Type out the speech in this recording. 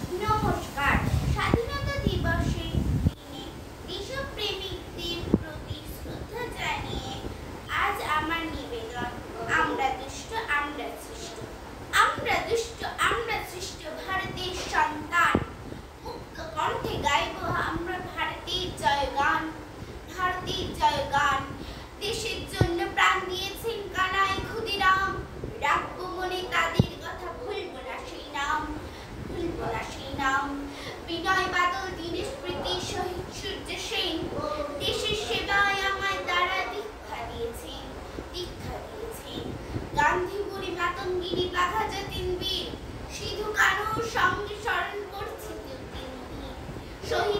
নমস্কার। স্বাধীনতা দিবসের দিনে দেশপ্রেমিকদের প্রতি শ্রদ্ধা জানিয়ে আজ আমার নিবেদন, আমরা দুষ্ট আমরা সৃষ্ট। আমরা দুষ্ট আমরা সৃষ্ট ভারতের সন্তান, মুক্ত কণ্ঠে গাইব আমরা ভারতের জয়গান। ভারতের জয়গান। দেশের জন্য প্রাণ দিয়েছেন কানাই ক্ষুদিরাম, রাখবো মনে তাদের কথা, ভুলবো না সেই নাম, ভুলবো না সেই নাম। বিনয় বাদল, দীনেশ প্রীতি, শহীদ সূর্য সেন দেশের সেবায় আমায় তারা দীক্ষা দিয়েছেন, দীক্ষা দিয়েছেন। গান্ধী বুড়ি, মাতঙ্গিনী, বাঘা যতীন বীর, সিধু কানুর সঙ্গে স্মরণ করছি তিন শহীদ